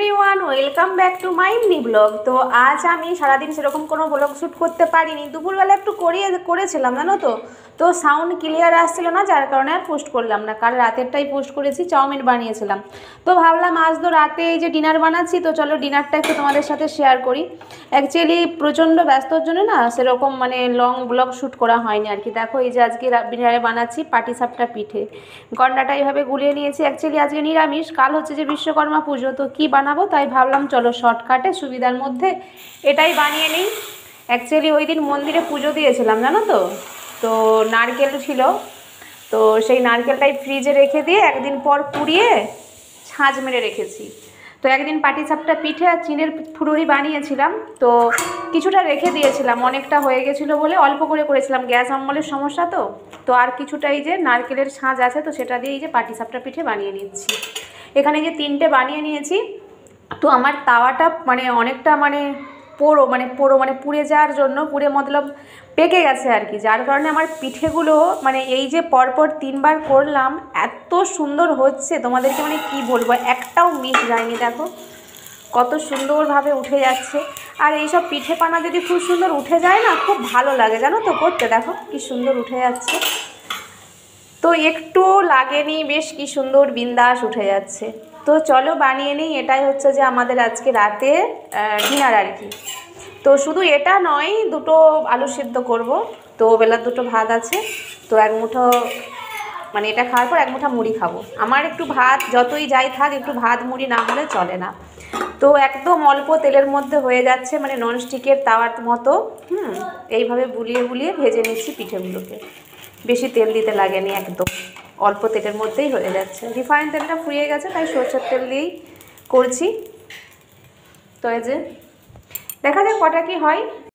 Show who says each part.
Speaker 1: Everyone, welcome back to my mini blog. তো আজ আমি সারাদিন সেরকম কোনো ব্লগ শ্যুট করতে পারিনি। দুপুরবেলা একটু করেছিলাম জানো তো সাউন্ড ক্লিয়ার আসছিল না, যার কারণে আর পোস্ট করলাম না। কাল রাতেরটাই পোস্ট করেছি, চাউমিন বানিয়েছিলাম। তো ভাবলাম আজ তো রাতে এই যে ডিনার বানাচ্ছি, তো চলো ডিনারটা একটু তোমাদের সাথে শেয়ার করি। অ্যাকচুয়ালি প্রচণ্ড ব্যস্তর জন্য না সেরকম মানে লং ব্লগ শ্যুট করা হয়নি আর কি। দেখো এই যে আজকে ডিনারে বানাচ্ছি পাটিসাপটা পিঠে। গন্ডাটা এইভাবে গুলিয়ে নিয়েছি। অ্যাকচুয়ালি আজকে নিরামিষ, কাল হচ্ছে যে বিশ্বকর্মা পুজো, তো কী বানাবো তাই ভাবলাম চলো শর্টকাটে সুবিধার মধ্যে এটাই বানিয়ে নিই। অ্যাকচুয়ালি ওই দিন মন্দিরে পুজো দিয়েছিলাম জানো তো নারকেল ছিল, তো সেই নারকেলটাই ফ্রিজে রেখে দিয়ে একদিন পর পুড়িয়ে ছাঁচ মেরে রেখেছি। তো একদিন পাটিসাপটা পিঠে আর চিনের ফুলুরি বানিয়েছিলাম, তো কিছুটা রেখে দিয়েছিলাম, অনেকটা হয়ে গেছিলো বলে অল্প করে করেছিলাম, গ্যাস অম্বলের সমস্যা তো আর কিছুটা এই যে নারকেলের ছাঁচ আছে, তো সেটা দিয়ে এই যে পাটিসাপটা পিঠে বানিয়ে নিচ্ছি। এখানে যে 3টে বানিয়ে নিয়েছি। তো আমার তাওয়াটা মানে অনেকটা পোড়ো পুড়ে যাওয়ার জন্য, পুড়ে মতলব পেকে গেছে আর কি, যার কারণে আমার পিঠেগুলো মানে এই যে পরপর 3বার করলাম এত সুন্দর হচ্ছে, তোমাদেরকে মানে কি বলবো, একটাও মিস যায়নি। দেখো কত সুন্দরভাবে উঠে যাচ্ছে। আর এইসব পিঠে পানা যদি খুব সুন্দর উঠে যায় না, খুব ভালো লাগে জানো তো করতে। দেখো কি সুন্দর উঠে যাচ্ছে, তো একটু লাগেনি, বেশ কি সুন্দর বিন্দাস উঠে যাচ্ছে। তো চলো বানিয়ে নিই, এটাই হচ্ছে যে আমাদের আজকে রাতে ডিনার আর কি। তো শুধু এটা নয়, 2টো আলু সিদ্ধ করব, তো বেলার 2টো ভাত আছে, তো এক মুঠো মানে এটা খাওয়ার পর এক মুঠা মুড়ি খাবো। আমার একটু ভাত যতই যাই থাক, একটু ভাত মুড়ি না হলে চলে না। তো একদম অল্প তেলের মধ্যে হয়ে যাচ্ছে, মানে ননস্টিকের তাওয়ার মতো। এইভাবে বুলিয়ে বুলিয়ে ভেজে নিচ্ছি পিঠেগুলোকে। বেশি তেল দিতে লাগেনি, একদম অল্প তেলের মধ্যেই হয়ে যাচ্ছে। রিফাইন তেলটা ফুরিয়ে গেছে, তাই সরষের তেল দিয়েই করছি। তো এই যে দেখা যাক কটা কি হয়।